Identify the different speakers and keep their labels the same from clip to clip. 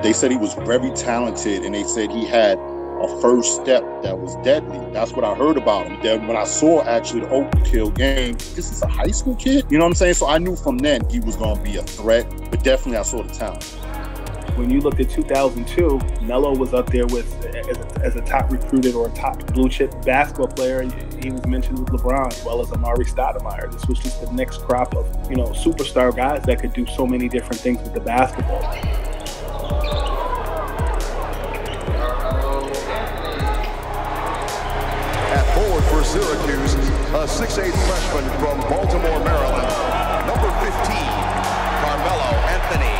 Speaker 1: They said he was very talented, and they said he had a first step that was deadly. That's what I heard about him. Then when I saw actually the Oak Hill game, this is a high school kid, you know what I'm saying? So I knew from then he was going to be a threat, but definitely I saw the talent.
Speaker 2: When you looked at 2002, Melo was up there with as a top recruited or a top blue chip basketball player. He was mentioned with LeBron as well as Amari Stoudemire. This was just the next crop of, you know, superstar guys that could do so many different things with the basketball.
Speaker 3: At forward for Syracuse, a 6'8" freshman from Baltimore, Maryland, number 15, Carmelo Anthony.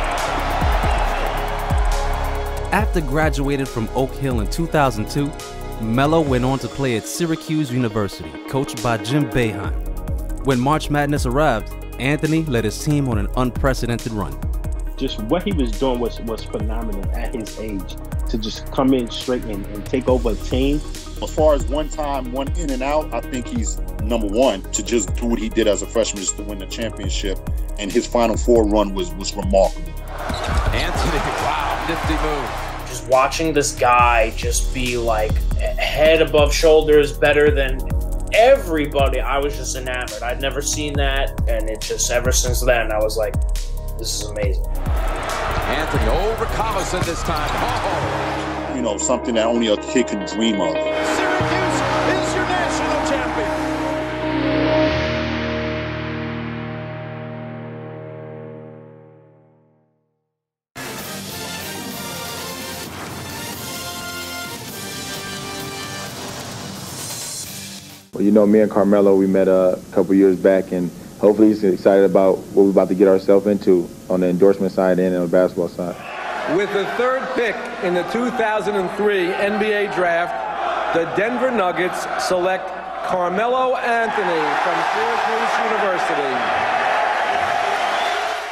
Speaker 4: After graduating from Oak Hill in 2002, Melo went on to play at Syracuse University, coached by Jim Boeheim. When March Madness arrived, Anthony led his team on an unprecedented run.
Speaker 2: Just what he was doing was phenomenal at his age. To just come in straight and take over a team.
Speaker 1: As far as one in and out, I think he's number one to just do what he did as a freshman, just to win the championship. And his Final Four run was remarkable.
Speaker 5: Anthony, wow, nifty move.
Speaker 6: Just watching this guy just be like head above shoulders better than everybody, I was just enamored. I'd never seen that, and it just, ever since then, I was like, this is amazing.
Speaker 5: Anthony over Collison this time. Oh.
Speaker 1: You know, something that only a kid can dream of.
Speaker 5: Syracuse is your national champion.
Speaker 7: Well, you know, me and Carmelo, we met a couple years back, and hopefully he's excited about what we're about to get ourselves into on the endorsement side and on the basketball side.
Speaker 8: With the third pick in the 2003 NBA draft, the Denver Nuggets select Carmelo Anthony from Syracuse University.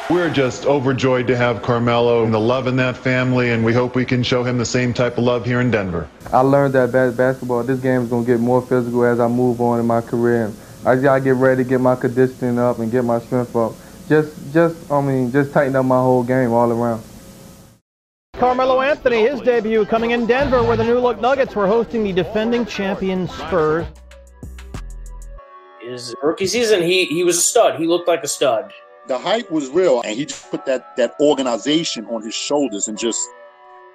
Speaker 9: We're just overjoyed to have Carmelo and the love in that family, and we hope we can show him the same type of love here in Denver.
Speaker 7: I learned that basketball, this game is going to get more physical as I move on in my career. I just got to get ready to get my conditioning up and get my strength up. Just tighten up my whole game all around.
Speaker 10: Carmelo Anthony, his debut coming in Denver, where the new-look Nuggets were hosting the defending champion Spurs.
Speaker 6: His rookie season, he was a stud. He looked like a stud.
Speaker 1: The hype was real, and he just put that organization on his shoulders and just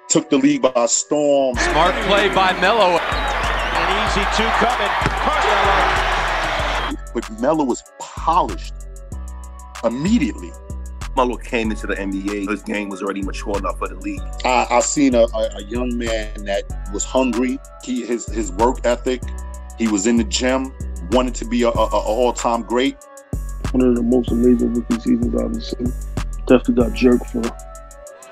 Speaker 1: took the league by storm.
Speaker 5: Smart play by Melo. An easy two coming. Carmelo.
Speaker 1: But Melo was polished immediately.
Speaker 11: Melo came into the NBA, his game was already mature enough for the league.
Speaker 1: I seen a young man that was hungry. His work ethic, he was in the gym, wanted to be a all-time great.
Speaker 2: One of the most amazing rookie seasons I've ever seen. Definitely got jerked for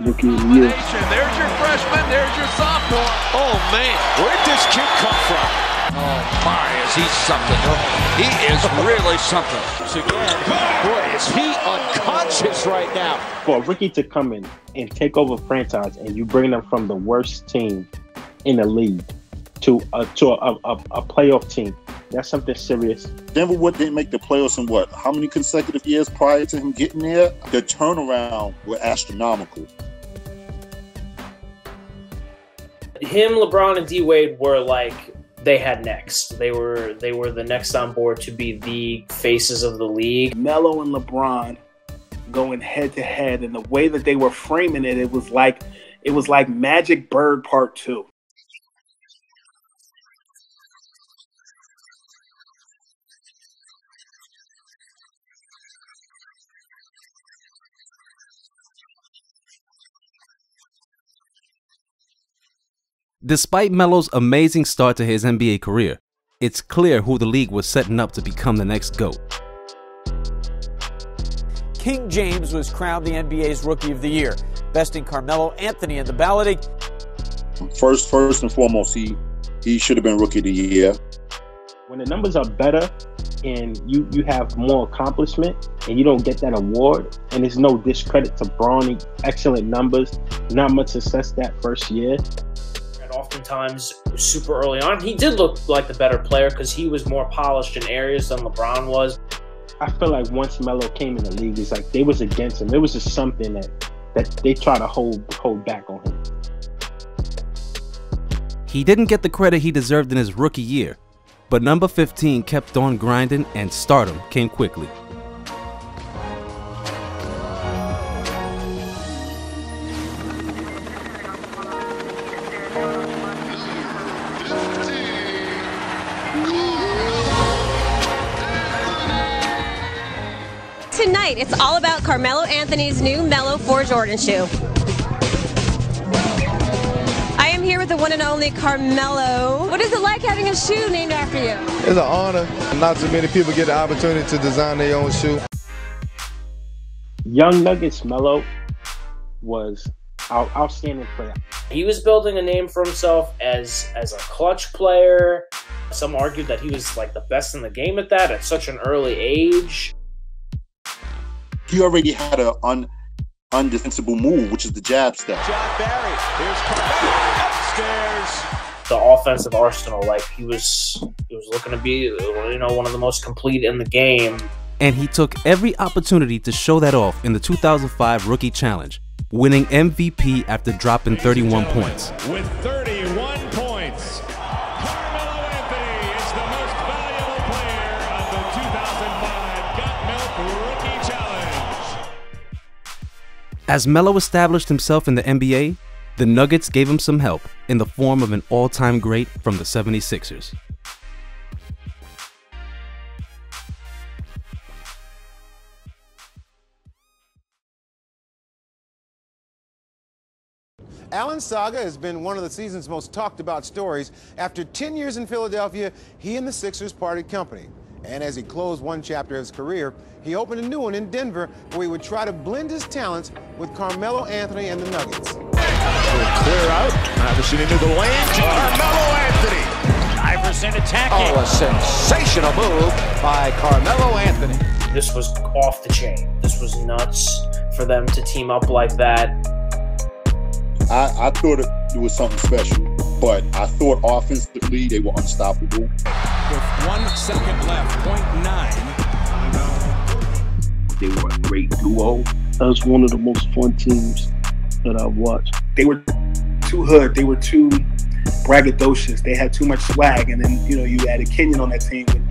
Speaker 2: rookie of the year.
Speaker 5: There's your freshman, there's your sophomore. Oh man, where'd this kid come from? Oh my, is he something? He is really something. Again, boy, is he unconscious right now.
Speaker 2: For a rookie to come in and take over a franchise, and you bring them from the worst team in the league to a playoff team, that's something serious.
Speaker 1: Denver didn't make the playoffs in how many consecutive years prior to him getting there? The turnaround were astronomical.
Speaker 6: Him, LeBron, and D-Wade were like, they had next. They were the next on board to be the faces of the league.
Speaker 2: Melo and LeBron going head to head, and the way that they were framing it, it was like Magic Bird Part 2.
Speaker 4: Despite Melo's amazing start to his NBA career, it's clear who the league was setting up to become the next GOAT.
Speaker 12: King James was crowned the NBA's Rookie of the Year, besting Carmelo Anthony in the balloting.
Speaker 1: First and foremost, he should have been Rookie of the Year.
Speaker 2: When the numbers are better and you have more accomplishment and you don't get that award, and there's no discredit to Bronny, excellent numbers, not much success that first year.
Speaker 6: Oftentimes, super early on, he did look like the better player because he was more polished in areas than LeBron was.
Speaker 2: I feel like once Melo came in the league, it's like they was against him. It was just something that they try to hold back on him.
Speaker 4: He didn't get the credit he deserved in his rookie year, but number 15 kept on grinding and stardom came quickly.
Speaker 13: Tonight, it's all about Carmelo Anthony's new Melo 4 Jordan shoe. I am here with the one and only Carmelo. What is it like having a shoe named after you?
Speaker 14: It's an honor. Not too many people get the opportunity to design their own shoe.
Speaker 2: Young Nuggets Melo was an outstanding player.
Speaker 6: He was building a name for himself as a clutch player. Some argued that he was like the best in the game at that at such an early age.
Speaker 1: He already had an undefensible move, which is the jab step.
Speaker 5: John Barry, here's Carmelo upstairs.
Speaker 6: The offensive arsenal, like he was looking to be, one of the most complete in the game.
Speaker 4: And he took every opportunity to show that off in the 2005 Rookie Challenge, winning MVP after dropping 31 points.
Speaker 15: With 31 points, Carmelo Anthony is the most valuable player of the 2005 Got Milk Rookie Challenge.
Speaker 4: As Melo established himself in the NBA, the Nuggets gave him some help in the form of an all-time great from the 76ers.
Speaker 14: Allen's saga has been one of the season's most talked about stories. After 10 years in Philadelphia, he and the Sixers parted company. And as he closed one chapter of his career, he opened a new one in Denver where he would try to blend his talents with Carmelo Anthony and the Nuggets.
Speaker 5: Clear out. Iverson into the lane to Carmelo Anthony. Iverson attacking.
Speaker 12: Oh, a sensational move by Carmelo Anthony.
Speaker 6: This was off the chain. This was nuts for them to team up like that.
Speaker 1: I thought it was something special, but I thought offensively they were unstoppable.
Speaker 15: With 1 second left, 0.9.
Speaker 2: They were a great duo. That was one of the most fun teams that I've watched. They were too hood. They were too braggadocious. They had too much swag. And then, you added Kenyon on that team with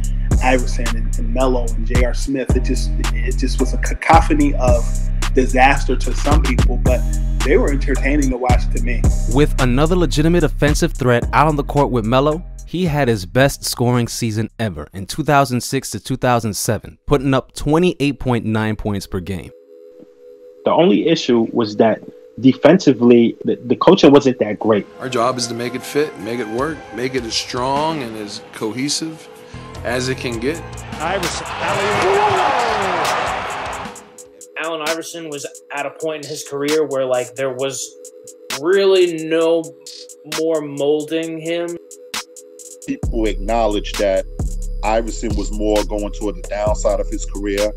Speaker 2: Iverson and Melo and J.R. Smith. It just was a cacophony of disaster to some people, but they were entertaining to watch to me.
Speaker 4: With another legitimate offensive threat out on the court with Melo, he had his best scoring season ever in 2006 to 2007, putting up 28.9 points per game.
Speaker 2: The only issue was that defensively, the coaching wasn't that great.
Speaker 16: Our job is to make it fit, make it work, make it as strong and as cohesive as it can get.
Speaker 15: Iverson,
Speaker 6: Allen Iverson was at a point in his career where there was really no more molding him.
Speaker 1: People acknowledge that Iverson was more going toward the downside of his career.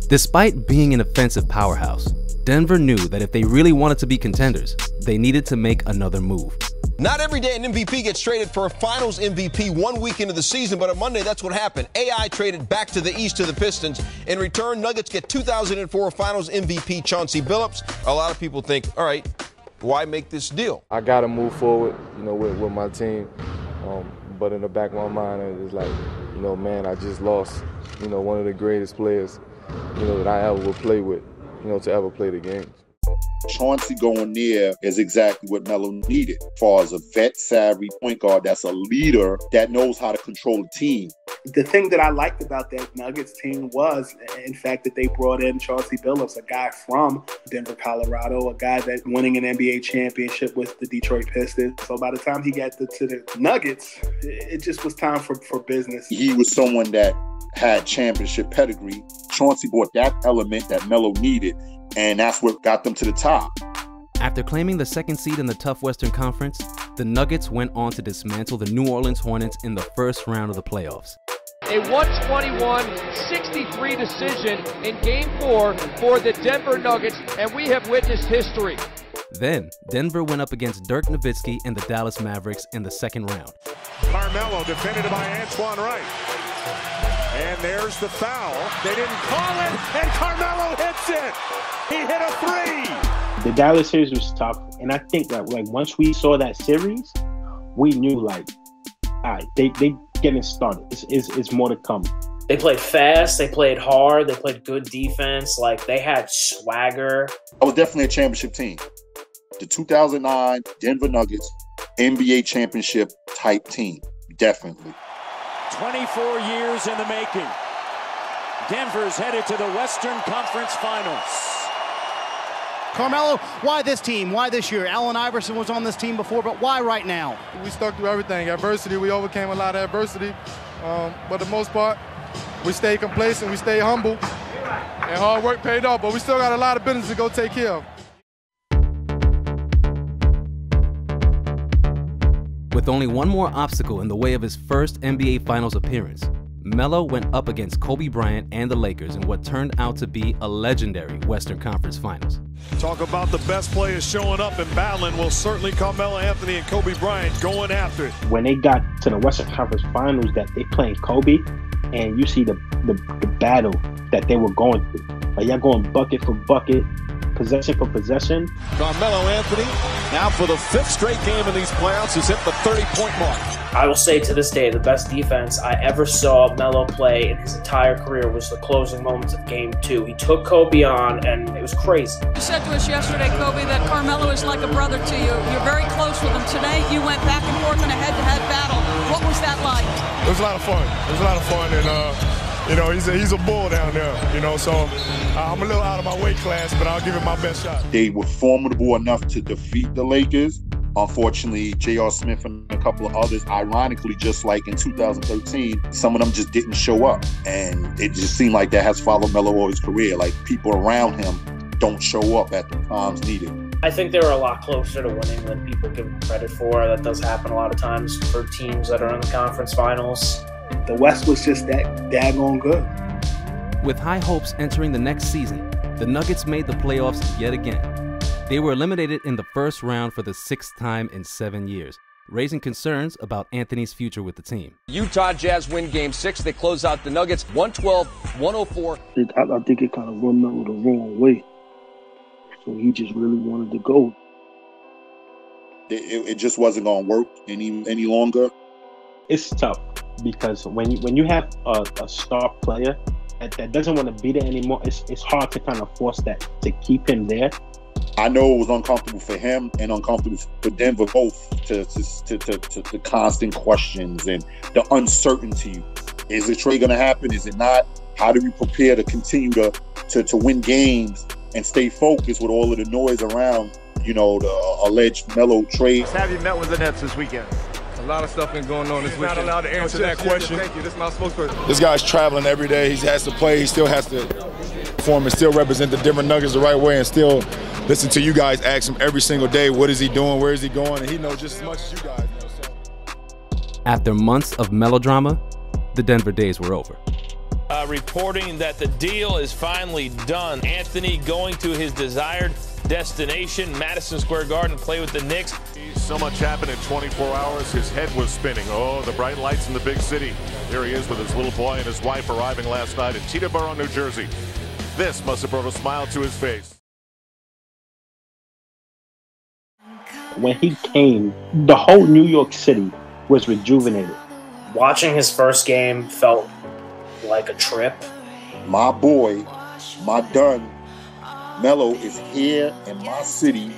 Speaker 4: Despite being an offensive powerhouse, Denver knew that if they really wanted to be contenders, they needed to make another move.
Speaker 3: Not every day an MVP gets traded for a finals MVP 1 week into the season, but on Monday, that's what happened. AI traded back to the East to the Pistons. In return, Nuggets get 2004 finals MVP Chauncey Billups. A lot of people think, all right, why make this deal?
Speaker 7: I got to move forward, with my team. But in the back of my mind, it's like, man, I just lost, one of the greatest players, that I ever would play with, to ever play the game.
Speaker 1: Chauncey going there is exactly what Melo needed, as far as a vet-savvy point guard that's a leader that knows how to control a team.
Speaker 2: The thing that I liked about that Nuggets team was, in fact, that they brought in Chauncey Billups, a guy from Denver, Colorado, a guy that's winning an NBA championship with the Detroit Pistons. So by the time he got to the Nuggets, it just was time for business.
Speaker 1: He was someone that had championship pedigree. Chauncey brought that element that Melo needed, and that's what got them to the top.
Speaker 4: After claiming the second seed in the tough Western Conference, the Nuggets went on to dismantle the New Orleans Hornets in the first round of the playoffs.
Speaker 17: A 121-63 decision in Game 4 for the Denver Nuggets, and we have witnessed history.
Speaker 4: Then, Denver went up against Dirk Nowitzki and the Dallas Mavericks in the second round.
Speaker 15: Carmelo defended by Antoine Wright. And there's the foul. They didn't call it, and Carmelo hits it. He hit a three.
Speaker 18: The Dallas series was tough, and I think that like once we saw that series, we knew like, all right, they getting started. It's more to come.
Speaker 6: They played fast, they played hard, they played good defense. Like they had swagger.
Speaker 1: I was definitely a championship team. The 2009 Denver Nuggets NBA championship type team, definitely.
Speaker 5: 24 years in the making. Denver's headed to the Western Conference Finals.
Speaker 10: Carmelo, why this team? Why this year? Allen Iverson was on this team before, but why right now?
Speaker 19: We stuck through everything. Adversity, we overcame a lot of adversity. But the most part, we stayed complacent, we stayed humble, and hard work paid off. But we still got a lot of business to go take care of.
Speaker 4: With only one more obstacle in the way of his first NBA Finals appearance, Melo went up against Kobe Bryant and the Lakers in what turned out to be a legendary Western Conference Finals.
Speaker 15: Talk about the best players showing up and battling. Well, certainly Carmelo Anthony and Kobe Bryant going after it.
Speaker 18: When they got to the Western Conference Finals, that they playing Kobe, and you see the battle that they were going through. Like y'all going bucket for bucket, possession for possession.
Speaker 5: Carmelo Anthony, now for the 5th straight game in these playoffs, has hit the 30-point mark.
Speaker 6: I will say to this day, the best defense I ever saw Melo play in his entire career was the closing moments of Game 2. He took Kobe on, and it was crazy.
Speaker 20: You said to us yesterday, Kobe, that Carmelo is like a brother to you. You're very close with him. Today, you went back and forth in a head-to-head battle. What was that like?
Speaker 19: It was a lot of fun. It was a lot of fun, and you know, he's a bull down there, you know, so I'm a little out of my weight class, but I'll give it my best shot.
Speaker 1: They were formidable enough to defeat the Lakers. Unfortunately, J.R. Smith and a couple of others, ironically, just like in 2013, some of them just didn't show up. And it just seemed like that has followed Melo all his career. Like, people around him don't show up at the times needed.
Speaker 6: I think they were a lot closer to winning than people give them credit for. That does happen a lot of times for teams that are in the conference finals.
Speaker 2: The West was just that daggone good.
Speaker 4: With high hopes entering the next season, the Nuggets made the playoffs yet again. They were eliminated in the first round for the 6th time in 7 years, raising concerns about Anthony's future with the team.
Speaker 17: Utah Jazz win Game 6. They close out the Nuggets 112-104.
Speaker 18: I think it kind of rubbed Melo the wrong way. So he just really wanted to go.
Speaker 1: It just wasn't going to work any longer.
Speaker 18: It's tough because when you have a star player that doesn't want to be there anymore, it's hard to kind of force that to keep him there.
Speaker 1: I know it was uncomfortable for him and uncomfortable for Denver both to constant questions and the uncertainty. Is the trade going to happen? Is it not? How do we prepare to continue to win games and stay focused with all of the noise around, you know, the alleged Melo trade?
Speaker 21: Have you met with the Nets this weekend?
Speaker 19: A lot of stuff been going on this weekend.
Speaker 21: Not allowed to answer that question.
Speaker 19: Thank you. This is my spokesperson.
Speaker 21: This guy's traveling every day. He has to play. He still has to perform and still represent the Denver Nuggets the right way and still listen to you guys ask him every single day, what is he doing, where is he going, and he knows just as much as you guys know. So.
Speaker 4: After months of melodrama, the Denver days were over.
Speaker 22: Reporting that the deal is finally done. Anthony going to his desired destination, Madison Square Garden, play with the Knicks.
Speaker 15: So much happened in 24 hours. His head was spinning. Oh, the bright lights in the big city. Here he is with his little boy and his wife arriving last night in Teterboro, New Jersey. This must have brought a smile to his face.
Speaker 18: When he came, the whole New York City was rejuvenated.
Speaker 6: Watching his first game felt like a trip.
Speaker 1: My boy, my done, Melo is here in my city.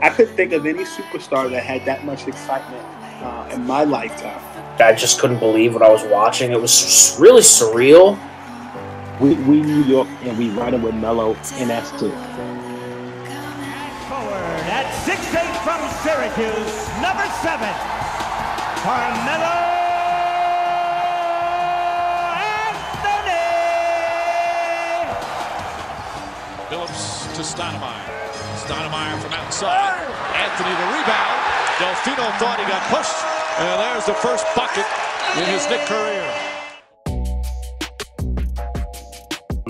Speaker 2: I couldn't think of any superstar that had that much excitement in my lifetime.
Speaker 6: I just couldn't believe what I was watching. It was really surreal.
Speaker 18: We New York, and we riding with Melo, and that's it.
Speaker 23: Forward at 6'8" from Syracuse, number 7, Carmelo Anthony.
Speaker 5: Phillips to Stoudemire. Stoudemire from outside. Anthony the rebound. Delfino thought he got pushed. And there's the first bucket in his Knicks career.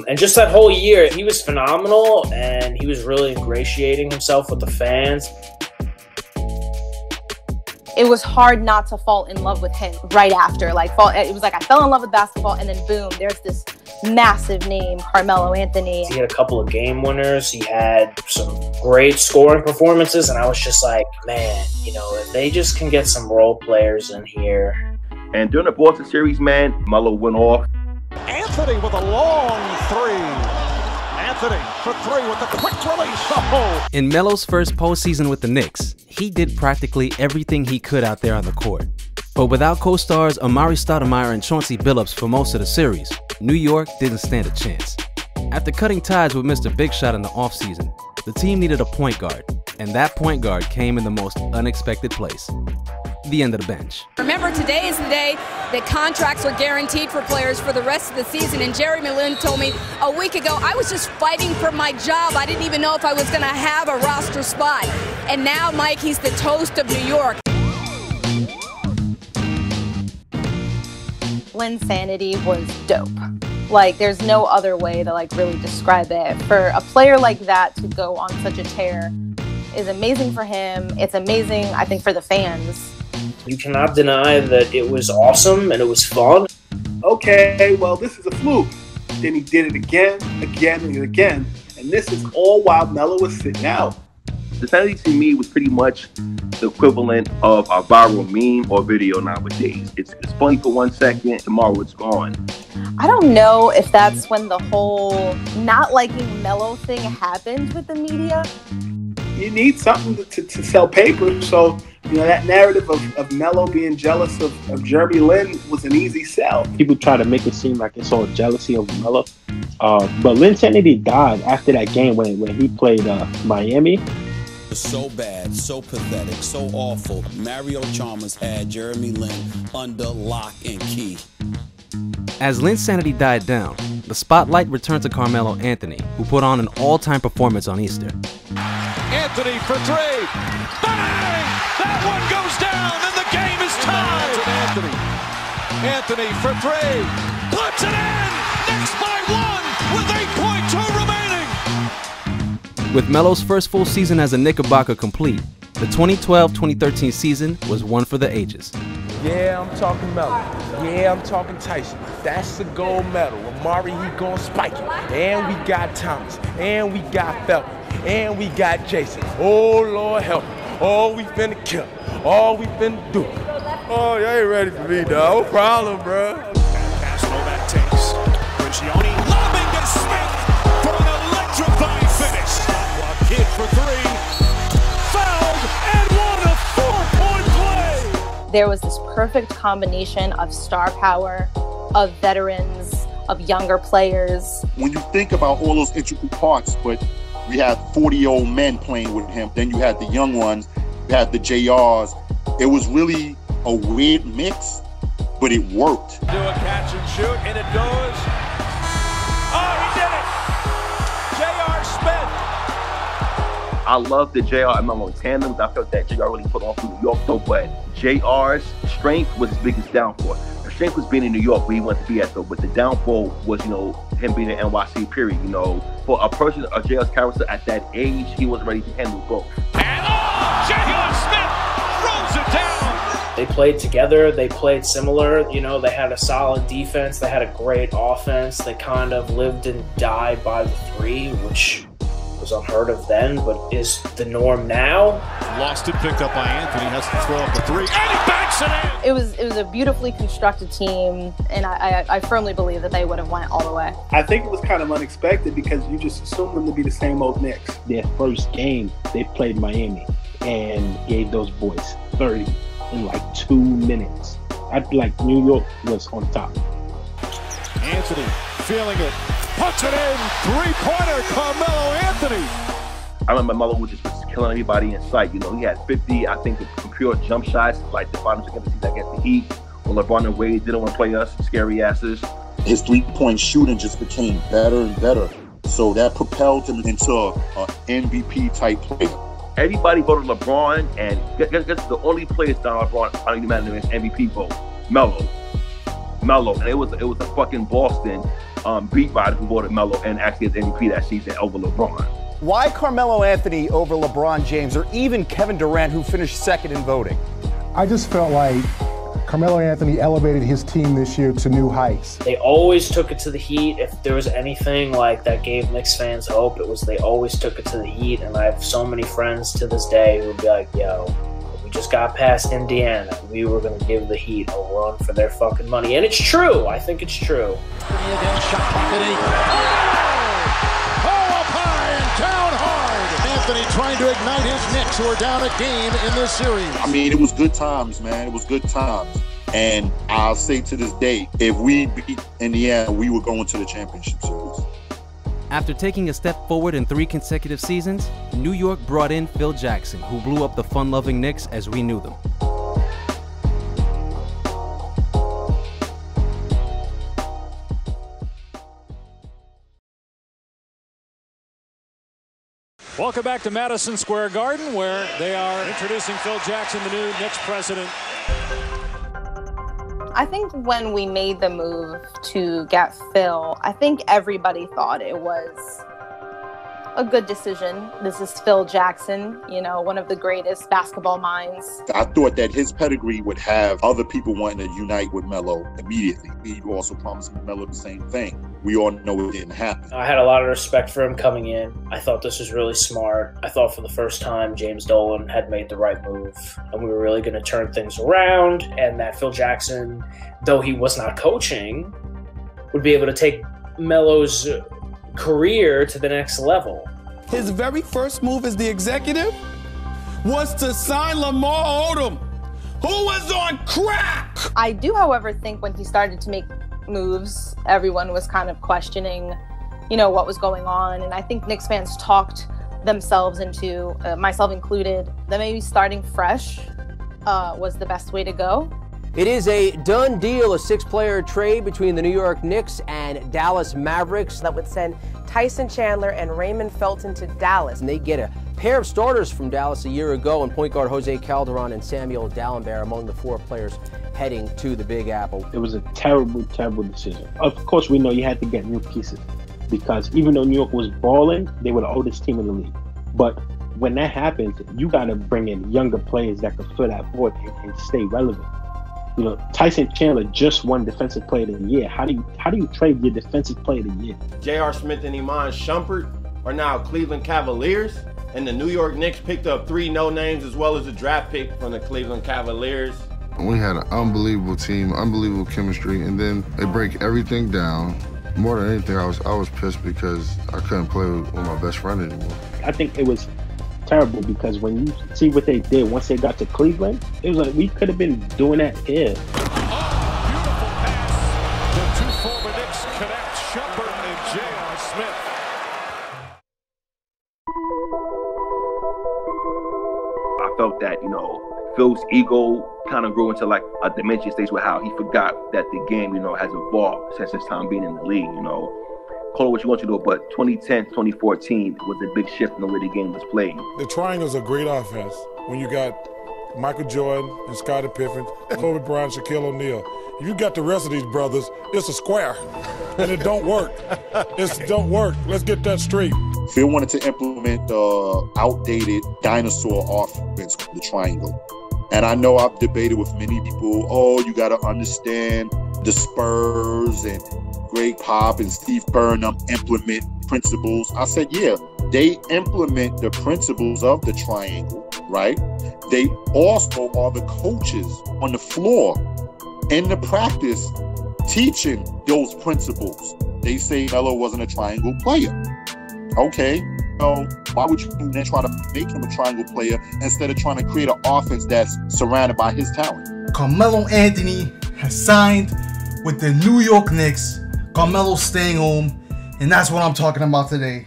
Speaker 6: And just that whole year, he was phenomenal, and he was really ingratiating himself with the fans.
Speaker 24: It was hard not to fall in love with him right after. It was like I fell in love with basketball, and then boom, there's this
Speaker 8: massive name, Carmelo Anthony.
Speaker 6: He had a couple of game winners. He had some great scoring performances, and I was just like, man, you know, if they just can get some role players in here.
Speaker 9: And during the Boston series, man, Melo went off.
Speaker 23: Anthony with a long three. Anthony for three with the quick release. Oh.
Speaker 4: In Melo's first postseason with the Knicks, he did practically everything he could out there on the court. But without co-stars Amari Stoudemire and Chauncey Billups for most of the series, New York didn't stand a chance. After cutting ties with Mr. Big Shot in the offseason, the team needed a point guard, and that point guard came in the most unexpected place: the end of the bench.
Speaker 11: Remember, today is the day that contracts are guaranteed for players for the rest of the season, and Jeremy Lin told me a week ago, I was just fighting for my job. I didn't even know if I was going to have a roster spot. And now, Mike, he's the toast of New York.
Speaker 8: Linsanity was dope. Like, there's no other way to like really describe it. For a player like that to go on such a tear is amazing for him. It's amazing, I think, for the fans.
Speaker 6: You cannot deny that it was awesome and it was fun.
Speaker 2: Okay, well, this is a fluke. Then he did it again, and again. And this is all while Melo was sitting out.
Speaker 9: The Sanity to me was pretty much the equivalent of a viral meme or video nowadays. It's funny for 1 second, tomorrow it's gone.
Speaker 8: I don't know if that's when the whole not liking Melo thing happened with the media.
Speaker 2: You need something to sell paper, so you know that narrative of Melo being jealous of Jeremy Lin was an easy sell.
Speaker 18: People try to make it seem like it's all jealousy of Melo, but Linsanity died after that game when he played Miami.
Speaker 24: So bad, so pathetic, so awful. Mario Chalmers had Jeremy Lin under lock and key.
Speaker 4: As Linsanity died down, the spotlight returned to Carmelo Anthony, who put on an all-time performance on Easter.
Speaker 5: Anthony for three. Bang! That one goes down, and the game is tied. Anthony for three. Puts it in. Knicks by one with 8.2 remaining.
Speaker 4: With Melo's first full season as a Knickerbocker complete, the 2012-2013 season was one for the ages.
Speaker 25: Yeah, I'm talking Melo. Yeah, I'm talking Tyson. That's the gold medal. Amari, he gon' spike it. And we got Thomas. And we got Felton. And we got Jason. Oh, Lord help me. Oh, we finna kill. Oh, we finna do. Oh, you ain't ready for me, dog. No problem, bro.
Speaker 5: Pass Novak takes. Brigioni lobbing to Smith for an electrifying finish. Kid for three. Fouled and won a 4-point play.
Speaker 8: There was this perfect combination of star power, of veterans, of younger players.
Speaker 1: When you think about all those intricate parts, but we had 40-year-old men playing with him, then you had the young ones, you had the JRs. It was really a weird mix, but it worked.
Speaker 5: Do a catch and shoot, and it goes. Oh, he did it! J.R. Smith.
Speaker 9: I love the JR and Melo tandems. I felt that JR really put on through New York though, but JR's strength was his biggest downfall. The strength was being in New York where he wanted to be at though, but the downfall was, you know, him being in NYC period, you know. For a person of JR's character at that age, he wasn't ready to handle both.
Speaker 5: And J.R. Smith throws it down.
Speaker 6: They played together, they played similar, you know, they had a solid defense, they had a great offense, they kind of lived and died by the three, which was unheard of then, but is the norm now.
Speaker 5: Lost it, picked up by Anthony, has to throw up a three, and he banks it in!
Speaker 8: It was a beautifully constructed team, and I firmly believe that they would have went all the way.
Speaker 2: I think it was kind of unexpected because you just assumed them to be the same old Knicks.
Speaker 18: Their first game, they played Miami and gave those boys 30 in like 2 minutes. I'd be like New York was on top.
Speaker 5: Anthony feeling it, puts it in, three-pointer, Carmelo Anthony.
Speaker 9: I remember Melo was just killing everybody in sight. You know, he had 50, I think, from pure jump shots, like the finals against the season against the Heat. When LeBron and Wade didn't want to play us, scary asses.
Speaker 1: His three-point shooting just became better and better. So that propelled him into an MVP-type player.
Speaker 9: Everybody voted LeBron, and guess the only player that LeBron, I don't even matter his MVP vote, Melo. And it was a fucking Boston beat writer who voted Melo and actually as MVP that season over LeBron.
Speaker 26: Why Carmelo Anthony over LeBron James or even Kevin Durant, who finished second in voting?
Speaker 27: I just felt like
Speaker 3: Carmelo Anthony elevated his team this year to new heights.
Speaker 6: They always took it to the Heat. If there was anything like that gave Knicks fans hope, it was they always took it to the Heat. And I have so many friends to this day who would be like, yo, we just got past Indiana. We were going to give the Heat a run for their fucking money. And it's true. I think it's true.
Speaker 23: Anthony trying to ignite his Knicks, who are down a game in this series.
Speaker 1: I mean, it was good times, man. It was good times. And I'll say to this day, if we beat Indiana, we would go into the championship series.
Speaker 4: After taking a step forward in 3 consecutive seasons, New York brought in Phil Jackson, who blew up the fun-loving Knicks as we knew them.
Speaker 23: Welcome back to Madison Square Garden, where they are introducing Phil Jackson, the new Knicks president.
Speaker 8: I think when we made the move to get Phil, I think everybody thought it was a good decision. This is Phil Jackson, you know, one of the greatest basketball minds.
Speaker 1: I thought that his pedigree would have other people wanting to unite with Melo immediately. He also promised Melo the same thing. We all know it didn't happen.
Speaker 6: I had a lot of respect for him coming in. I thought this was really smart. I thought for the first time James Dolan had made the right move and we were really going to turn things around, and that Phil Jackson, though he was not coaching, would be able to take Melo's career to the next level.
Speaker 24: His very first move as the executive was to sign Lamar Odom, who was on crack.
Speaker 8: I do, however, think when he started to make moves, everyone was kind of questioning, you know, what was going on. And I think Knicks fans talked themselves into, myself included, that maybe starting fresh was the best way to go.
Speaker 7: It is a done deal, a 6-player trade between the New York Knicks and Dallas Mavericks
Speaker 12: that would send Tyson Chandler and Raymond Felton to Dallas.
Speaker 7: And they get a pair of starters from Dallas a year ago, and point guard Jose Calderon and Samuel Dalembert among the 4 players heading to the Big Apple.
Speaker 18: It was a terrible, terrible decision. Of course, we know you had to get new pieces because even though New York was balling, they were the oldest team in the league. But when that happens, you got to bring in younger players that can fill that void and stay relevant. You know, Tyson Chandler just won Defensive Player of the Year. How do you trade your Defensive Player of the Year?
Speaker 13: J.R. Smith and Iman Shumpert are now Cleveland Cavaliers, and the New York Knicks picked up 3 no-names as well as a draft pick from the Cleveland Cavaliers.
Speaker 14: We had an unbelievable team, unbelievable chemistry, and then they break everything down. More than anything, I was pissed because I couldn't play with my best friend anymore.
Speaker 18: I think it was terrible because when you see what they did once they got to Cleveland, it was like we could have been doing that here.
Speaker 23: Beautiful pass. The 2 former Knicks connect, Shumpert and J.R. Smith.
Speaker 9: I felt that, you know, Phil's ego kind of grew into like a dementia stage with how he forgot that the game, you know, has evolved since his time being in the league, you know. Call it what you want to do, but 2010, 2014 was a big shift in the way the game was played.
Speaker 19: The triangle's a great offense when you got Michael Jordan and Scottie Pippen, Kobe Bryant, Shaquille O'Neal. If you got the rest of these brothers, it's a square, and it don't work. It don't work. Let's get that straight.
Speaker 1: Phil wanted to implement the outdated dinosaur offense, the triangle. And I know I've debated with many people, oh, you got to understand the Spurs and Greg Pop and Steve Kerr and them implement principles. I said, yeah, they implement the principles of the triangle, right? They also are the coaches on the floor in the practice teaching those principles. They say Melo wasn't a triangle player. Okay, so why would you then try to make him a triangle player instead of trying to create an offense that's surrounded by his talent?
Speaker 16: Carmelo Anthony has signed with the New York Knicks. Carmelo's staying home, and that's what I'm talking about today.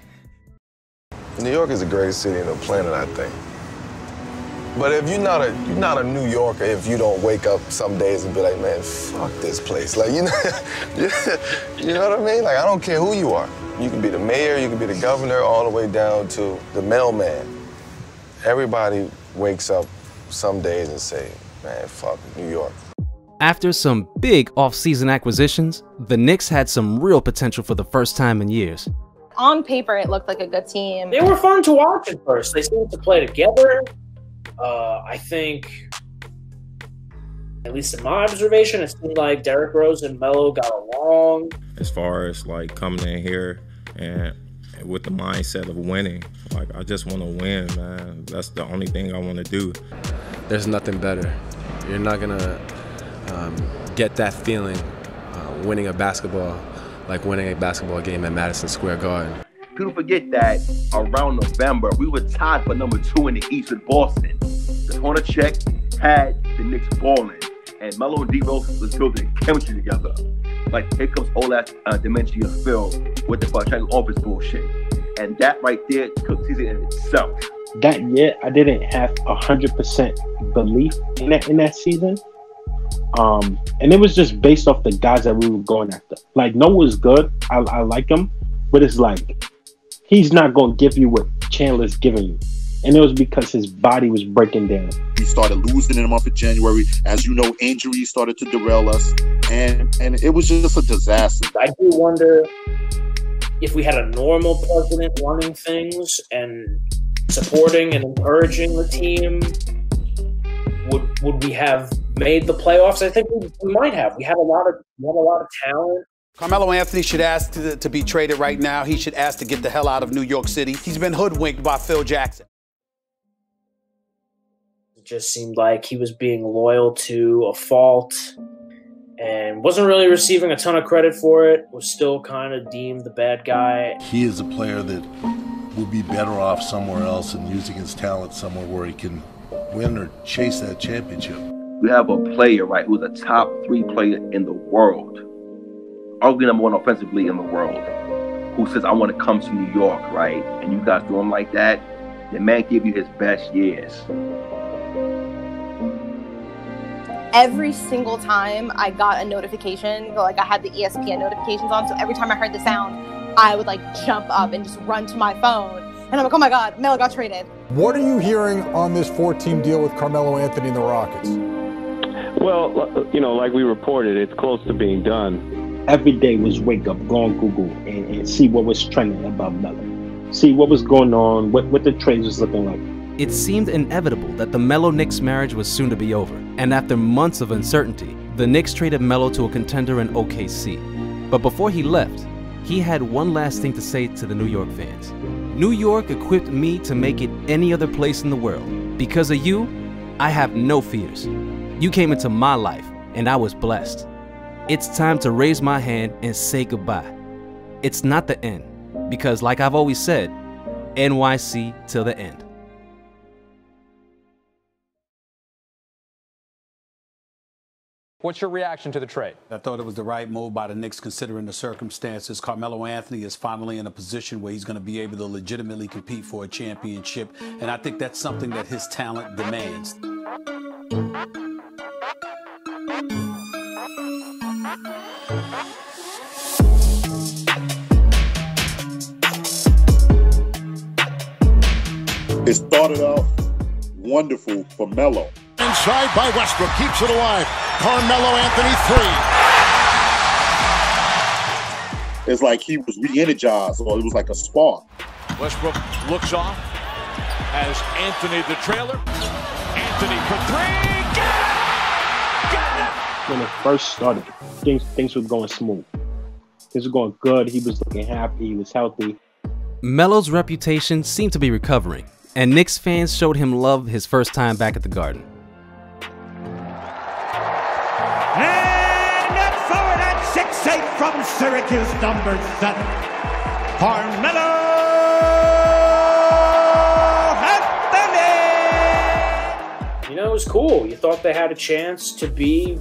Speaker 27: New York is the greatest city on the planet, I think. But if you're not a New Yorker, if you don't wake up some days and be like, man, fuck this place. Like, you know what I mean? Like, I don't care who you are. You can be the mayor, you can be the governor, all the way down to the mailman. Everybody wakes up some days and say, man, fuck New York.
Speaker 4: After some big off-season acquisitions, the Knicks had some real potential for the first time in years.
Speaker 8: On paper, it looked like a good team.
Speaker 6: They were fun to watch at first. They seemed to play together. I think At least in my observation, it seemed like Derrick Rose and Melo got along.
Speaker 10: As far as like coming in here and with the mindset of winning, like I just want to win, man. That's the only thing I want to do.
Speaker 11: There's nothing better. You're not gonna get that feeling winning a basketball game at Madison Square Garden.
Speaker 9: People forget that around November, we were tied for number 2 in the East with Boston. The Hornacek had the Knicks balling, and Melo and D-Rose was building chemistry together. Like, here comes all that dementia Phil with the triangle office bullshit. And that right there took season in itself.
Speaker 18: That year, I didn't have 100% belief in that season. And it was just based off the guys that we were going after. Like, Noah was good. I like him. But it's like, he's not going to give you what Chandler's giving you. And it was because his body was breaking down.
Speaker 1: We started losing in the month of January. As you know, injuries started to derail us. And it was just a disaster.
Speaker 6: I do wonder if we had a normal president running things and supporting and encouraging the team, would we have made the playoffs? I think we might have. We had a lot of talent.
Speaker 15: Carmelo Anthony should ask to be traded right now. He should ask to get the hell out of New York City. He's been hoodwinked by Phil Jackson.
Speaker 6: It just seemed like he was being loyal to a fault and wasn't really receiving a ton of credit for it, was still kind of deemed the bad guy.
Speaker 17: He is a player that would be better off somewhere else and using his talent somewhere where he can win or chase that championship.
Speaker 9: We have a player, right, who's a top 3 player in the world, arguably number 1 offensively in the world, who says, I want to come to New York, right? And you guys do him like that, the man gave you his best years.
Speaker 8: Every single time I got a notification, like I had the ESPN notifications on, so every time I heard the sound, I would like jump up and just run to my phone. And I'm like, oh my God, Melo got traded.
Speaker 3: What are you hearing on this 4-team deal with Carmelo Anthony and the Rockets?
Speaker 18: Well, you know, like we reported, it's close to being done. Every day was wake up, go on Google and see what was trending about Melo. See what was going on, what the trades was looking like.
Speaker 4: It seemed inevitable that the Melo-Knicks marriage was soon to be over, and after months of uncertainty, the Knicks traded Melo to a contender in OKC. But before he left, he had one last thing to say to the New York fans. New York equipped me to make it any other place in the world. Because of you, I have no fears. You came into my life, and I was blessed. It's time to raise my hand and say goodbye. It's not the end, because like I've always said, NYC till the end.
Speaker 20: What's your reaction to the trade?
Speaker 21: I thought it was the right move by the Knicks considering the circumstances. Carmelo Anthony is finally in a position where he's going to be able to legitimately compete for a championship, and I think that's something that his talent demands.
Speaker 1: It started off wonderful for Melo.
Speaker 23: Inside by Westbrook, keeps it alive. Carmelo Anthony 3.
Speaker 1: It's like he was re-energized, or it was like a spark.
Speaker 23: Westbrook looks off, has Anthony the trailer. Anthony for 3.
Speaker 18: When it first started, things were going smooth. Things were going good. He was looking happy. He was healthy.
Speaker 4: Melo's reputation seemed to be recovering, and Knicks fans showed him love his first time back at the Garden.
Speaker 23: And up forward at 6'8" from Syracuse, number 7, Carmelo Anthony.
Speaker 6: You know, it was cool. You thought they had a chance to be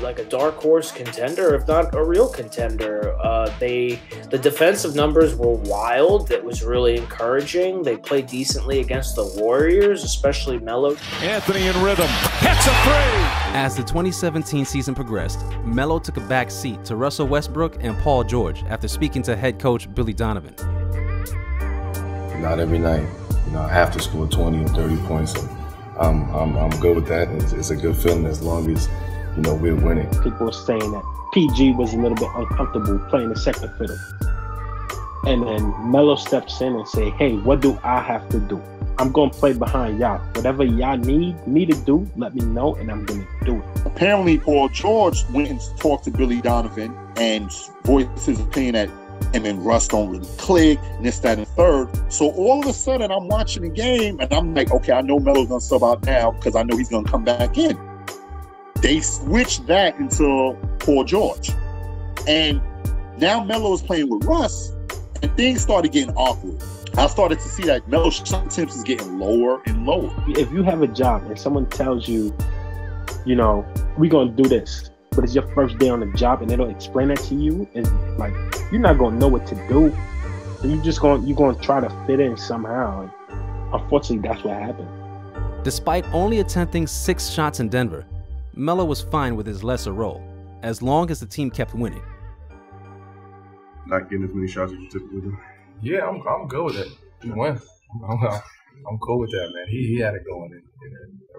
Speaker 6: like a dark horse contender, if not a real contender. The defensive numbers were wild. That was really encouraging. They played decently against the Warriors, especially Melo.
Speaker 23: Anthony in rhythm, hits a 3.
Speaker 4: As the 2017 season progressed, Melo took a back seat to Russell Westbrook and Paul George after speaking to head coach Billy Donovan.
Speaker 14: Not every night, I have to score 20 or 30 points. So I'm good with that. It's a good feeling as long as we're winning.
Speaker 18: People were saying that PG was a little bit uncomfortable playing the second fiddle. And then Melo steps in and say, hey, what do I have to do? I'm going to play behind y'all. Whatever y'all need me to do, let me know, and I'm going to do it.
Speaker 1: Apparently, Paul George went and talked to Billy Donovan and voiced his opinion that him and Russ don't really click, and this, that, and third. So all of a sudden, I'm watching the game, and I'm like, okay, I know Melo's going to sub out now because I know he's going to come back in. They switched that into Paul George. And now Melo is playing with Russ, and things started getting awkward. I started to see that Melo's shot attempts is getting lower and lower.
Speaker 18: If you have a job and someone tells you, you know, we're going to do this, but it's your first day on the job and they don't explain that to you, it's like, you're not going to know what to do. You're going to try to fit in somehow. And unfortunately, that's what happened.
Speaker 4: Despite only attempting 6 shots in Denver, Melo was fine with his lesser role, as long as the team kept winning.
Speaker 2: Not getting as many shots as you typically do.
Speaker 5: Yeah, I'm good with it. He win. I'm cool with that, man. He had it going.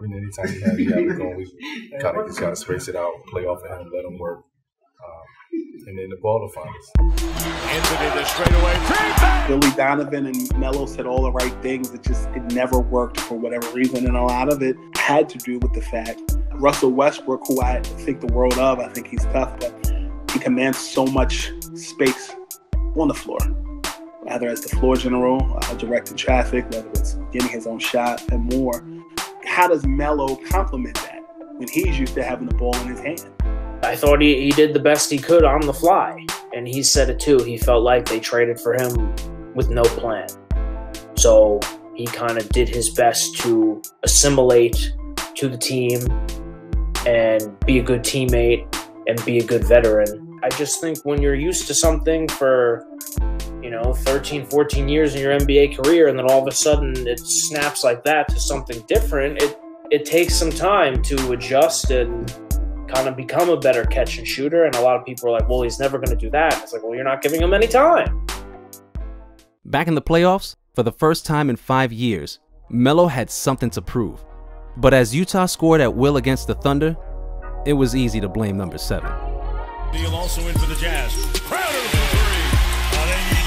Speaker 5: And anytime he had it going, we kind of just got to space it out, play off of him, let him work. And then the ball to find us.
Speaker 23: Anthony, the straightaway.
Speaker 12: Billy Donovan and Melo said all the right things. It never worked for whatever reason. And a lot of it had to do with the fact Russell Westbrook, who I think the world of, I think he's tough, but he commands so much space on the floor. Whether it's the floor general, directing traffic, whether it's getting his own shot and more. How does Melo complement that when he's used to having the ball in his hand?
Speaker 6: I thought he did the best he could on the fly. And he said it too. He felt like they traded for him with no plan. So he kind of did his best to assimilate to the team and be a good teammate and be a good veteran. I just think when you're used to something for 13, 14 years in your NBA career, and then all of a sudden it snaps like that to something different, it takes some time to adjust and kind of become a better catch and shooter. And a lot of people are like, well, he's never going to do that. It's like, well, you're not giving him any time.
Speaker 4: Back in the playoffs, for the first time in 5 years, Melo had something to prove. But as Utah scored at will against the Thunder, it was easy to blame number 7.
Speaker 23: Deal also in for the Jazz. Crowder for 3.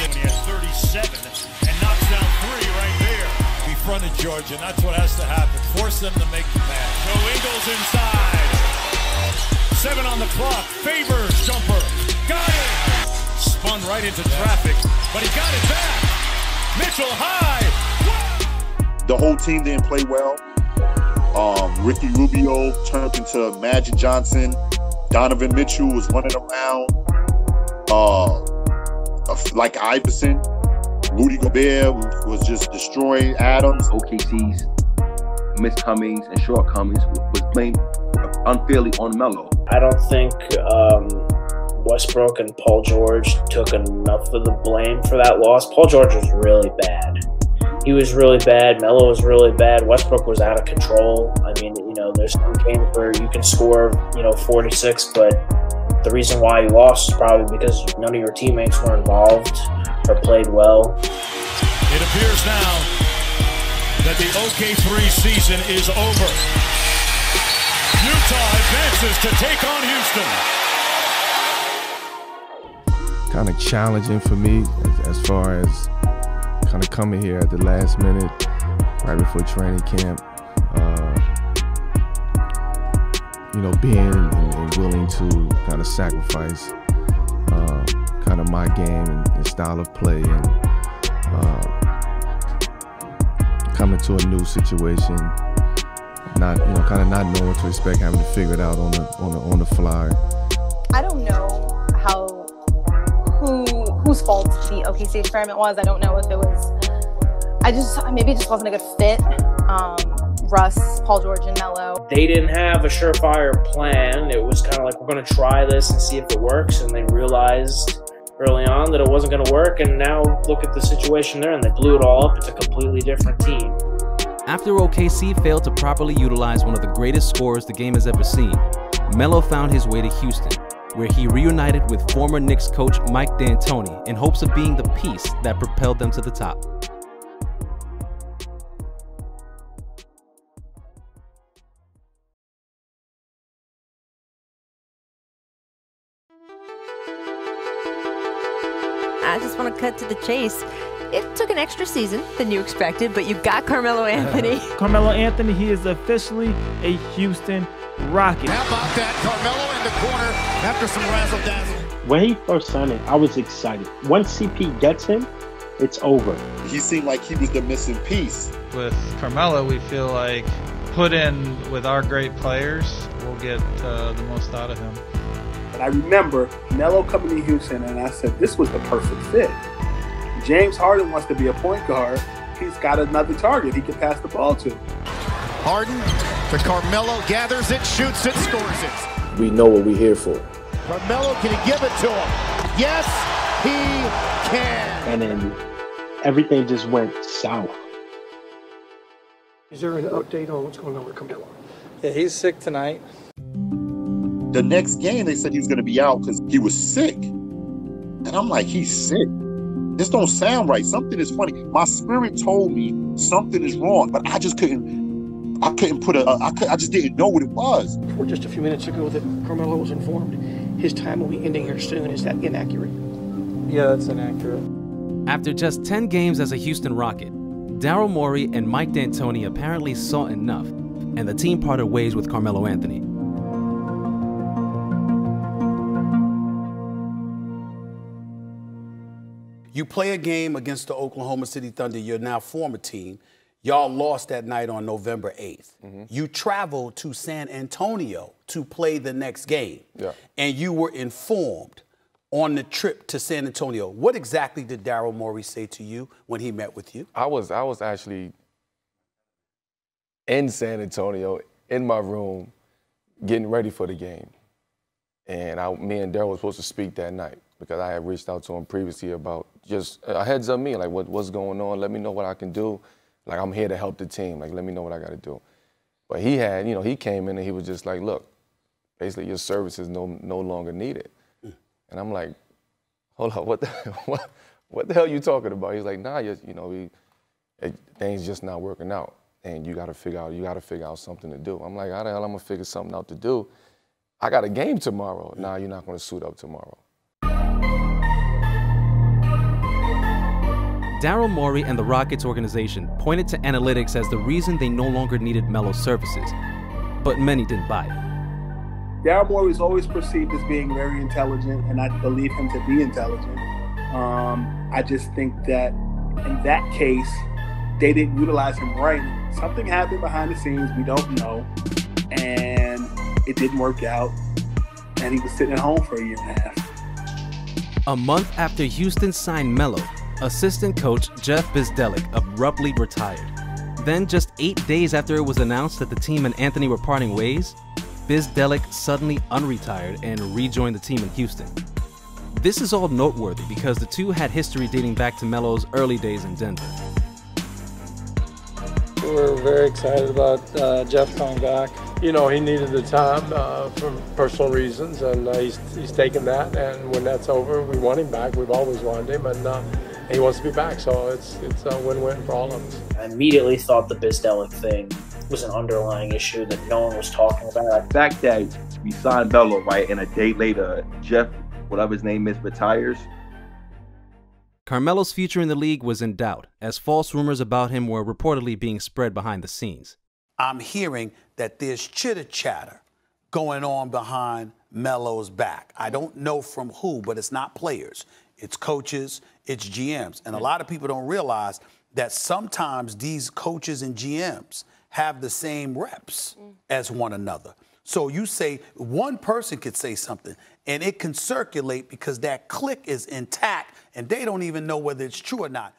Speaker 23: He has 37 and knocks down 3 right there. He fronted Georgia, and that's what has to happen. Force them to make the pass. Joe Ingles inside. 7 on the clock. Favors jumper. Got it. Spun right into traffic, but he got it back. Mitchell high.
Speaker 1: The whole team didn't play well. Ricky Rubio turned into Magic Johnson. Donovan Mitchell was running around like Iverson. Rudy Gobert was just destroying Adams.
Speaker 9: OKC's miscomings and shortcomings was blamed unfairly on Melo.
Speaker 6: I don't think Westbrook and Paul George took enough of the blame for that loss. Paul George was really bad. He was really bad. Melo was really bad. Westbrook was out of control. I mean, there's some games where you can score, 46, but the reason why you lost is probably because none of your teammates were involved or played well.
Speaker 23: It appears now that the OK3 season is over. Utah advances to take on Houston.
Speaker 10: Kind of challenging for me as far as kind of coming here at the last minute, right before training camp. Being and willing to kind of sacrifice kind of my game and style of play, and coming to a new situation, kind of not knowing what to expect, having to figure it out on the fly.
Speaker 8: I don't know whose fault the OKC experiment was. I don't know if it was. Maybe it just wasn't a good fit. Russ, Paul George, and Melo.
Speaker 6: They didn't have a surefire plan. It was kind of like, we're going to try this and see if it works. And they realized early on that it wasn't going to work. And now look at the situation there, and they blew it all up. It's a completely different team.
Speaker 4: After OKC failed to properly utilize one of the greatest scorers the game has ever seen, Melo found his way to Houston, where he reunited with former Knicks coach Mike D'Antoni in hopes of being the piece that propelled them to the top.
Speaker 2: I just want to cut to the chase. It took an extra season than you expected, but you got Carmelo Anthony.
Speaker 7: Carmelo Anthony, he is officially a Houston Rocket.
Speaker 13: How about that? Carmelo in the corner after some razzle-dazzle.
Speaker 18: When he first signed it, I was excited. Once CP gets him, it's over.
Speaker 1: He seemed like he was the missing piece.
Speaker 22: With Carmelo, we feel like put in with our great players, we'll get the most out of him.
Speaker 12: But I remember Melo coming to Houston, and I said, this was the perfect fit. James Harden wants to be a point guard. He's got another target he can pass the ball to.
Speaker 13: Harden to Carmelo, gathers it, shoots it, scores it.
Speaker 24: We know what we're here for.
Speaker 13: Carmelo, can he give it to him? Yes, he can.
Speaker 18: And then everything just went south.
Speaker 25: Is there an update on what's going on with Carmelo?
Speaker 7: Yeah, he's sick tonight.
Speaker 1: The next game, they said he was going to be out because he was sick. And I'm like, he's sick. This don't sound right. Something is funny. My spirit told me something is wrong, but I just couldn't put I just didn't know what it was.
Speaker 25: Or just a few minutes ago that Carmelo was informed his time will be ending here soon. Is that inaccurate?
Speaker 7: Yeah, that's inaccurate.
Speaker 4: After just 10 games as a Houston Rocket, Daryl Morey and Mike D'Antoni apparently saw enough, and the team parted ways with Carmelo Anthony.
Speaker 15: You play a game against the Oklahoma City Thunder, your now former team. Y'all lost that night on November 8th. You traveled to San Antonio to play the next game.
Speaker 27: Yeah.
Speaker 15: And you were informed on the trip to San Antonio. What exactly did Daryl Morey say to you when he met with you?
Speaker 27: I was actually in San Antonio, in my room, getting ready for the game. And me and Daryl were supposed to speak that night because I had reached out to him previously about just a heads up me, like what's going on, let me know what I can do. Like, I'm here to help the team. Like, let me know what I got to do. But he had, he came in and he was just like, look, basically your service is no longer needed. And I'm like, hold on, what the hell are you talking about? He's like, nah, things just not working out. And you got to figure out something to do. I'm like, how the hell I'm going to figure something out to do? I got a game tomorrow. Nah, you're not going to suit up tomorrow.
Speaker 4: Daryl Morey and the Rockets organization pointed to analytics as the reason they no longer needed Melo's services, but many didn't buy it.
Speaker 12: Daryl Morey was always perceived as being very intelligent, and I believe him to be intelligent. I just think that in that case, they didn't utilize him right. Something happened behind the scenes we don't know, and it didn't work out, and he was sitting at home for a year and a half.
Speaker 4: A month after Houston signed Melo, assistant coach Jeff Bzdelik abruptly retired. Then, just 8 days after it was announced that the team and Anthony were parting ways, Bzdelik suddenly unretired and rejoined the team in Houston. This is all noteworthy because the two had history dating back to Melo's early days in Denver.
Speaker 7: We're very excited about Jeff coming back. He needed the time for personal reasons, and he's taken that. And when that's over, we want him back. We've always wanted him, and he wants to be back. So it's a win-win for all of us.
Speaker 6: I immediately thought the Bzdelik thing was an underlying issue that no one was talking about.
Speaker 9: The fact that we signed Melo, right, and a day later, Jeff, whatever his name is, retires.
Speaker 4: Carmelo's future in the league was in doubt, as false rumors about him were reportedly being spread behind the scenes.
Speaker 15: I'm hearing that there's chitter-chatter going on behind Melo's back. I don't know from who, but it's not players. It's coaches, it's GMs. And a lot of people don't realize that sometimes these coaches and GMs have the same reps as one another. So you say one person could say something, and it can circulate because that clique is intact, and they don't even know whether it's true or not.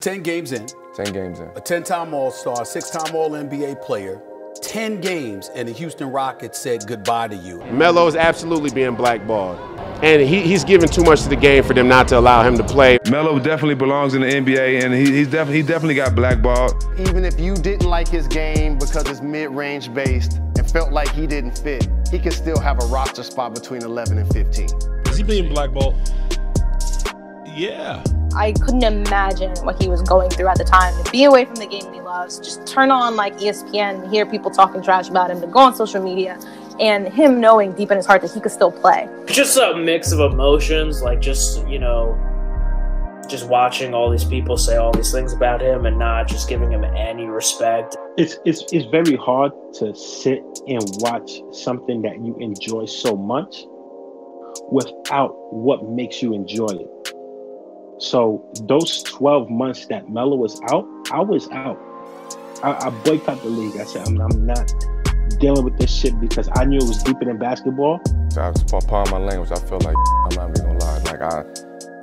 Speaker 15: 10 games in.
Speaker 27: 10 games in.
Speaker 15: A 10-time All-Star, 6-time All-NBA player. 10 games, and the Houston Rockets said goodbye to you.
Speaker 26: Melo is absolutely being blackballed. And he's given too much to the game for them not to allow him to play.
Speaker 28: Melo definitely belongs in the NBA, and he definitely got blackballed.
Speaker 29: Even if you didn't like his game because it's mid-range based and felt like he didn't fit, he could still have a roster spot between 11 and 15.
Speaker 30: Is he being blackballed? Yeah.
Speaker 8: I couldn't imagine what he was going through at the time. To be away from the game he loves, just turn on like ESPN and hear people talking trash about him, to go on social media, and him knowing deep in his heart that he could still play.
Speaker 6: Just a mix of emotions, like just, just watching all these people say all these things about him and not just giving him any respect.
Speaker 18: It's very hard to sit and watch something that you enjoy so much without what makes you enjoy it. So those 12 months that Melo was out, I was out. I boycotted the league. I said, I'm not dealing with this shit because I knew it was deeper than basketball.
Speaker 27: Part of my language, I feel like, I'm not even gonna lie,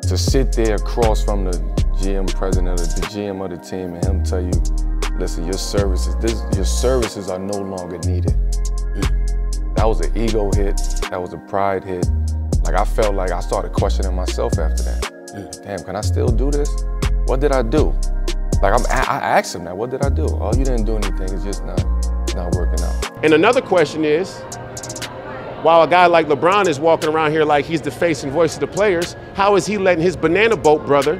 Speaker 27: to sit there across from the GM president or the GM of the team and him tell you, listen, your services are no longer needed. That was an ego hit, that was a pride hit. Like, I felt like I started questioning myself after that. Damn, can I still do this? What did I do? Like, I asked him that, what did I do? Oh, you didn't do anything, it's just not working out.
Speaker 26: And another question is, while a guy like LeBron is walking around here like he's the face and voice of the players, how is he letting his banana boat brother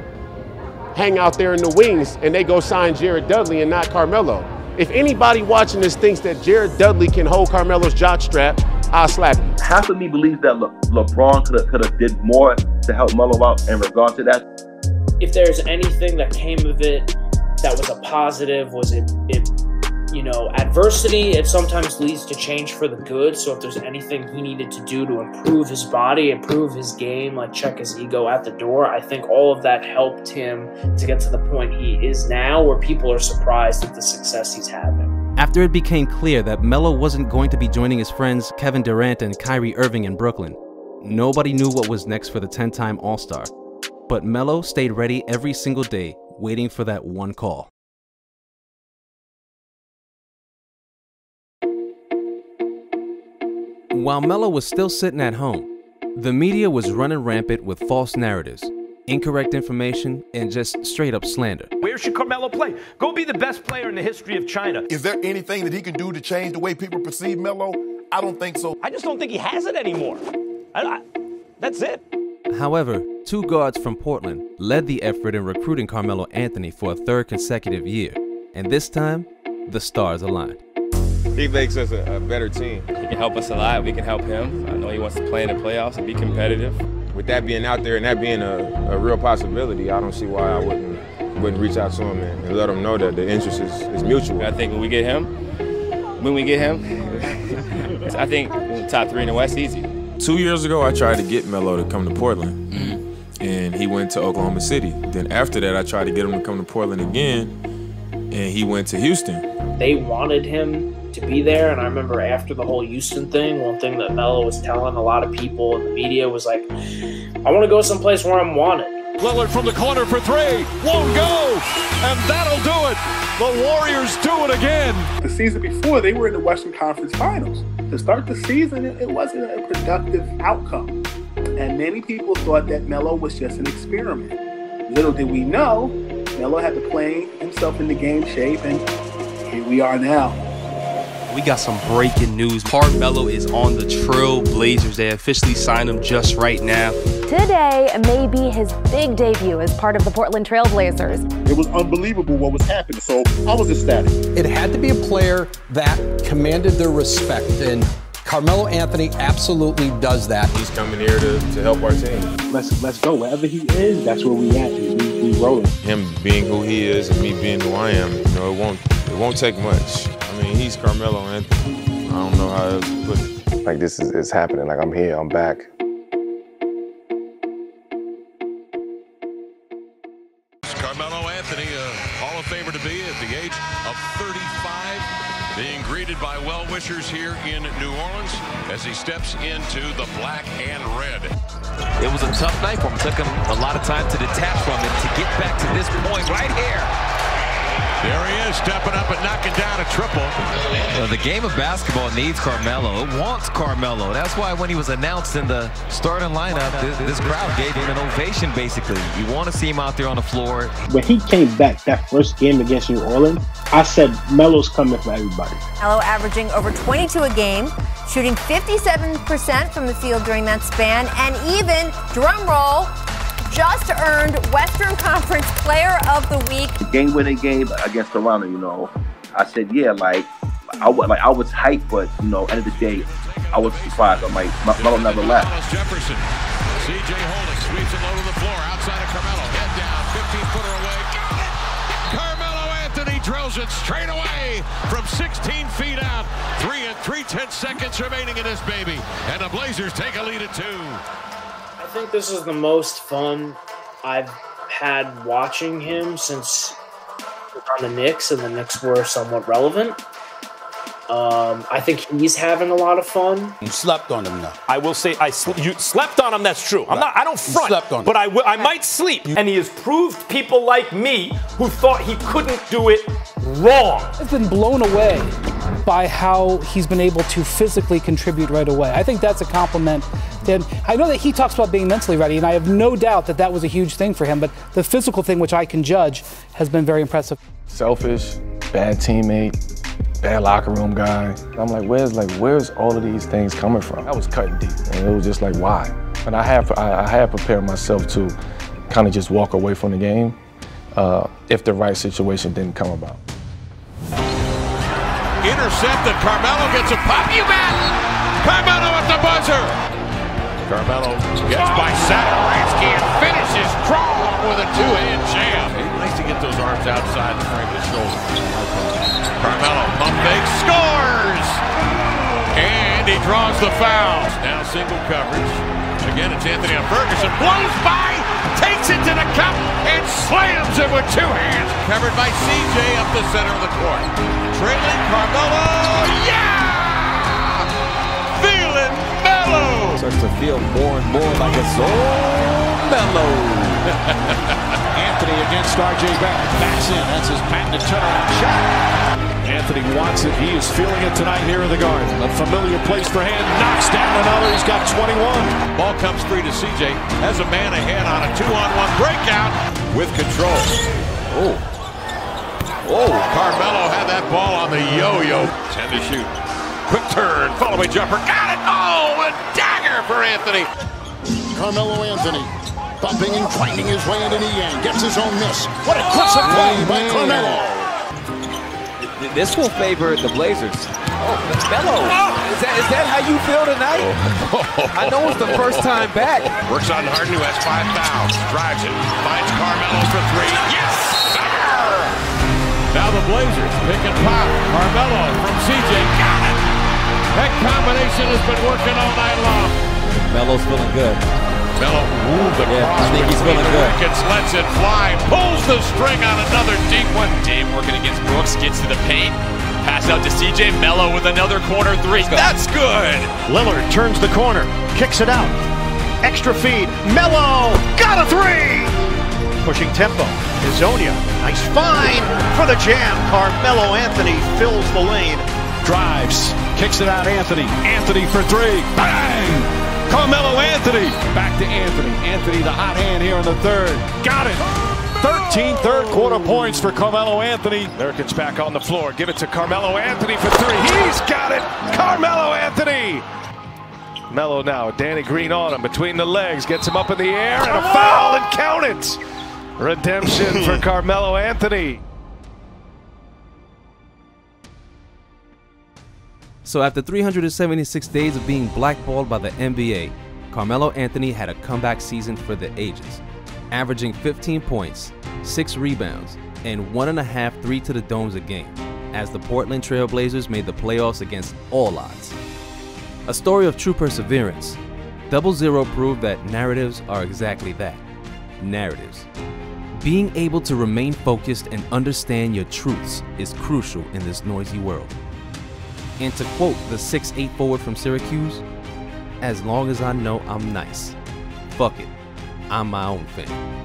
Speaker 26: hang out there in the wings and they go sign Jared Dudley and not Carmelo? If anybody watching this thinks that Jared Dudley can hold Carmelo's jockstrap, I'll slap you.
Speaker 9: Half of me believes that LeBron could have did more to help Melo out in regard to that.
Speaker 6: If there's anything that came of it that was a positive, was it adversity, it sometimes leads to change for the good. So if there's anything he needed to do to improve his body, improve his game, like check his ego at the door, I think all of that helped him to get to the point he is now, where people are surprised at the success he's having.
Speaker 4: After it became clear that Melo wasn't going to be joining his friends Kevin Durant and Kyrie Irving in Brooklyn, nobody knew what was next for the 10-time All-Star. But Melo stayed ready every single day, waiting for that one call. While Melo was still sitting at home, the media was running rampant with false narratives, incorrect information, and just straight up slander.
Speaker 3: Where should Carmelo play? Go be the best player in the history of China.
Speaker 11: Is there anything that he can do to change the way people perceive Melo? I don't think so.
Speaker 3: I just don't think he has it anymore. That's it.
Speaker 4: However, two guards from Portland led the effort in recruiting Carmelo Anthony for a third consecutive year. And this time, the stars aligned.
Speaker 14: He makes us a better team. He can help us a lot. We can help him. I know he wants to play in the playoffs and be competitive.
Speaker 27: With that being out there and that being a real possibility, I don't see why I wouldn't reach out to him and let him know that the interest is mutual.
Speaker 14: I think when we get him, I think top 3 in the West easy.
Speaker 28: 2 years ago, I tried to get Melo to come to Portland, and he went to Oklahoma City. Then after that, I tried to get him to come to Portland again, and he went to Houston.
Speaker 6: They wanted him to be there, and I remember after the whole Houston thing, one thing that Melo was telling a lot of people in the media was like, I want to go someplace where I'm wanted.
Speaker 23: Lillard from the corner for 3, won't go, and that'll do it. The Warriors do it again.
Speaker 12: The season before, they were in the Western Conference Finals. To start the season, it wasn't a productive outcome, and many people thought that Melo was just an experiment. Little did we know, Melo had to play himself into game shape, and here we are now.
Speaker 16: We got some breaking news. Carmelo is on the Trail Blazers. They officially signed him just right now.
Speaker 17: Today may be his big debut as part of the Portland Trail Blazers.
Speaker 1: It was unbelievable what was happening, so I was ecstatic.
Speaker 19: It had to be a player that commanded their respect, and Carmelo Anthony absolutely does that.
Speaker 27: He's coming here to help our team.
Speaker 18: Let's go. Wherever he is, that's where we at. We rolling.
Speaker 27: Him being who he is and me being who I am, it won't take much. I mean, he's Carmelo Anthony. I don't know how else to put it. Like, this is happening. Like, I'm here. I'm back.
Speaker 23: Carmelo Anthony, a Hall of Famer to be at the age of 35, being greeted by well-wishers here in New Orleans as he steps into the black and red.
Speaker 20: It was a tough night for him. It took him a lot of time to detach from it to get back to this point right here.
Speaker 23: There he is, stepping up and knocking down a triple.
Speaker 20: The game of basketball needs Carmelo. It wants Carmelo. That's why when he was announced in the starting lineup, this crowd gave him an ovation, basically. You want to see him out there on the floor.
Speaker 18: When he came back that first game against New Orleans, I said, Melo's coming for everybody.
Speaker 2: Melo averaging over 22 a game, shooting 57% from the field during that span, and even, drum roll, just earned Western Conference Player of the Week.
Speaker 9: The game-winning game against Toronto, I said, yeah, I was hyped, but, end of the day, I was surprised. I'm like, Melo never left.
Speaker 23: Jefferson, C.J. Holden sweeps it low to the floor, outside of Carmelo, head down.
Speaker 5: drills it straight away from 16 feet out. 3 3/10 seconds remaining in this baby. And the Blazers take a lead at 2.
Speaker 6: I think this is the most fun I've had watching him since on the Knicks, and the Knicks were somewhat relevant. I think he's having a lot of fun.
Speaker 7: You slept on him now.
Speaker 3: I will say you slept on him. That's true. I don't front.
Speaker 7: You slept on him.
Speaker 3: But I might sleep. And he has proved people like me who thought he couldn't do it wrong.
Speaker 10: I've been blown away by how he's been able to physically contribute right away. I think that's a compliment. And I know that he talks about being mentally ready, and I have no doubt that that was a huge thing for him. But the physical thing, which I can judge, has been very impressive.
Speaker 13: Selfish, bad teammate, bad locker room guy. I'm like, where's all of these things coming from? I was cutting deep, and it was just like, why? And I had prepared myself to kind of just walk away from the game if the right situation didn't come about.
Speaker 5: Intercepted. Carmelo gets a pop. You bet! Carmelo at the buzzer. Carmelo gets by Satoransky and finishes strong with a two-hand jam. Nice to get those arms outside the frame of the shoulder. Carmelo, pump fake, scores! And he draws the foul. Now single coverage. Again, it's Anthony on Ferguson. Blows by, takes it to the cup, and slams it with two hands. Covered by CJ up the center of the court. Trailing Carmelo, yeah! Feeling Melo!
Speaker 15: Starts to feel more and more like it's all Melo.
Speaker 23: Anthony against RJ Barrett. Backs in. That's his patented turnaround shot. Anthony wants it. He is feeling it tonight here in the Garden. A familiar place for him. Knocks down another. He's got 21.
Speaker 5: Ball comes free to CJ. Has a man ahead on a 2-on-1 breakout with control. Oh, Carmelo had that ball on the yo-yo. 10 to shoot. Quick turn. Follow-away jumper. Got it. Oh, a dagger for Anthony.
Speaker 11: Carmelo Anthony bumping and grinding his way into the end. Gets his own miss. What a clutch play by Carmelo.
Speaker 15: This will favor the Blazers. Oh, Melo, is that how you feel tonight? I know it's the first time back.
Speaker 5: Works on Harden, who has 5 fouls. Drives it. Finds Carmelo for 3. Yes, sir! Now the Blazers pick and pop. Carmelo from CJ. Got it! That combination has been working all night long.
Speaker 15: Melo's feeling good.
Speaker 5: Melo moved across.
Speaker 15: I think he's feeling good.
Speaker 5: Wickets, lets it fly. Pulls the string on another deep one.
Speaker 21: Dame working against Brooks. Gets to the paint. Pass out to CJ. Melo with another corner 3. That's good.
Speaker 23: Lillard turns the corner. Kicks it out. Extra feed. Melo got a 3. Pushing tempo. Izonia. Nice find for the jam. Carmelo Anthony fills the lane. Drives. Kicks it out Anthony. Anthony for 3. Bang! Carmelo Anthony. Back to Anthony. Anthony the hot hand here in the third. Got it. 13 third quarter points for Carmelo Anthony. Americans back on the floor. Give it to Carmelo Anthony for 3. He's got it. Carmelo Anthony. Melo now. Danny Green on him between the legs. Gets him up in the air and a foul and count it. Redemption for Carmelo Anthony.
Speaker 4: So after 376 days of being blackballed by the NBA, Carmelo Anthony had a comeback season for the ages, averaging 15 points, 6 rebounds, and 1.5 three-to-the-domes a game, as the Portland Trail Blazers made the playoffs against all odds. A story of true perseverance. 00 proved that narratives are exactly that, narratives. Being able to remain focused and understand your truths is crucial in this noisy world. And to quote the 6'8" forward from Syracuse, as long as I know I'm nice, fuck it, I'm my own fan.